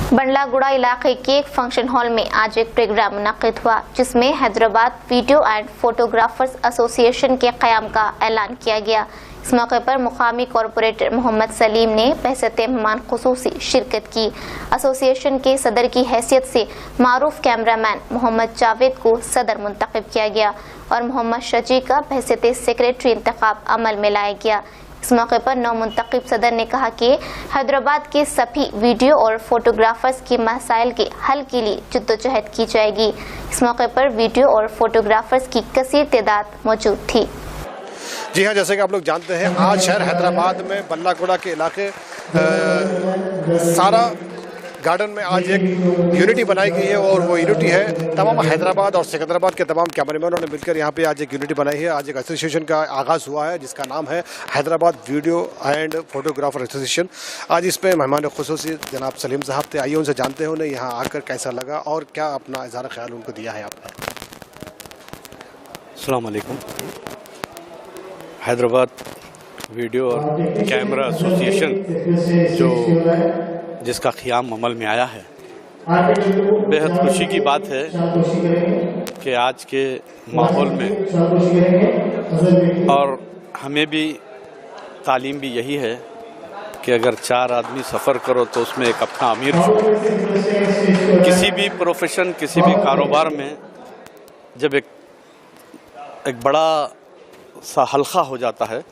बंडला गुड़ा इलाके के एक फंक्शन हॉल में आज एक प्रोग्राम मुनक्किद हुआ, जिसमें Hyderabad video and photographers association के क़याम का ऐलान किया गया। इस मौके पर मुकामी कॉरपोरेटर मोहम्मद सलीम ने बहसत मेहमान खुसूसी शिरकत की। एसोसिएशन के सदर की हैसियत से मारूफ कैमरामैन मोहम्मद जावेद को सदर मुंतखब किया गया और मोहम्मद शजी का बहसत सेक्रेटरी इंतखाब अमल में लाया गया। इस मौके पर नौ मुंतखब सदर ने कहा कि हैदराबाद के सभी वीडियो और फोटोग्राफर्स के मसाइल के हल के लिए जद्दोजहद की जाएगी। इस मौके पर वीडियो और फोटोग्राफर्स की कसीर तादाद मौजूद थी। जी हाँ, जैसे कि आप लोग जानते हैं, आज शहर हैदराबाद में बल्ला गुड़ा के इलाके सारा गार्डन में आज एक यूनिटी बनाई गई है और वो यूनिटी है तमाम हैदराबाद और सिकंदराबाद के तमाम कैमरामैनों ने मिलकर यहाँ पे आज एक यूनिटी बनाई है। आज एक एसोसिएशन का आगाज़ हुआ है जिसका नाम है Hyderabad video and photographer association. आज इसमें मेहमान खुसूसी जनाब सलीम साहब थे। आइए उनसे जानते हैं उन्हें यहाँ आकर कैसा लगा और क्या अपना इज़हार ख्याल उनको दिया है आपने। अस्सलाम वालेकुम। हैदराबाद वीडियो और कैमरा एसोसिएशन जिसका क़याम अमल में आया है, बेहद खुशी की बात है कि आज के माहौल में और हमें भी तालीम भी यही है कि अगर 4 आदमी सफ़र करो तो उसमें एक अपना अमीर हो। किसी भी प्रोफेशन, किसी भी कारोबार में जब एक बड़ा सा हल्का हो जाता है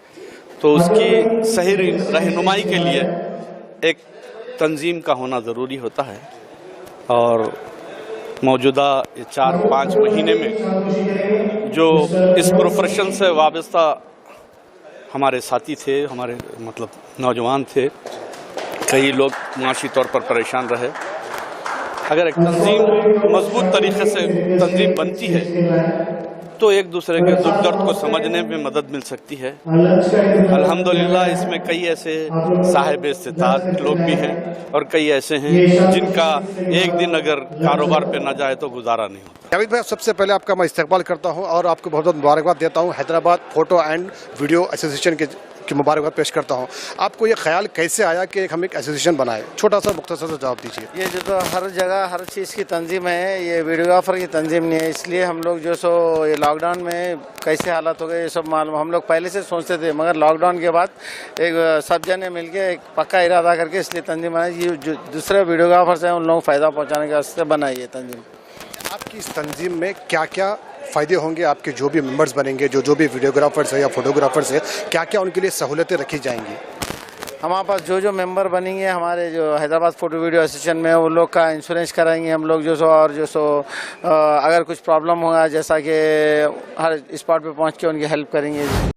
तो उसकी सही रहनुमाई के लिए एक तंजीम का होना ज़रूरी होता है। और मौजूदा 4-5 महीने में जो इस प्रोफेशन से वाबस्ता हमारे साथी थे, हमारे मतलब नौजवान थे, कई लोग माशी तौर पर परेशान रहे। अगर एक तंजीम मजबूत तरीके से तंजीम बनती है तो एक दूसरे के दुख दर्द को समझने में मदद मिल सकती है। अल्हम्दुलिल्लाह इसमें कई ऐसे साहिब इस्तिताअत लोग भी हैं और कई ऐसे हैं जिनका एक दिन अगर कारोबार पे न जाए तो गुजारा नहीं होता। जावेद भाई, सबसे पहले आपका मैं इस्तकबाल करता हूं और आपको बहुत बहुत मुबारकबाद देता हूं। Hyderabad photo and video association की मुबारकबाद पेश करता हूं। आपको ये ख्याल कैसे आया कि हम एक एसोसिएशन बनाए? छोटा सा मुख्तसर सा जवाब दीजिए। ये जो तो हर जगह हर चीज़ की तंजीम है, ये वीडियोग्राफर की तंजीम नहीं है। इसलिए हम लोग जो सो ये लॉकडाउन में कैसे हालात हो गए ये सब मालूम हम लोग पहले से सोचते थे, मगर लॉकडाउन के बाद एक सब जने मिल के एक पक्का इरादा करके इसलिए तंजीम बनाई। ये जो दूसरे वीडियोग्राफर्स हैं उन लोगों को फ़ायदा पहुँचाने के वास्ते बनाई है तंजीम। आपकी इस तंजीम में क्या क्या फ़ायदे होंगे? आपके जो भी मेंबर्स बनेंगे, जो भी वीडियोग्राफर्स है या फोटोग्राफर्स है, क्या क्या उनके लिए सहूलतें रखी जाएंगी? हमारे पास जो मेंबर बनेंगे हमारे जो हैदराबाद फोटो वीडियो एसोसिएशन में, उन लोग का इंश्योरेंस कराएंगे हम लोग जो सो। और जो सो अगर कुछ प्रॉब्लम होगा जैसा कि हर स्पॉट पे पहुंच के उनकी हेल्प करेंगे।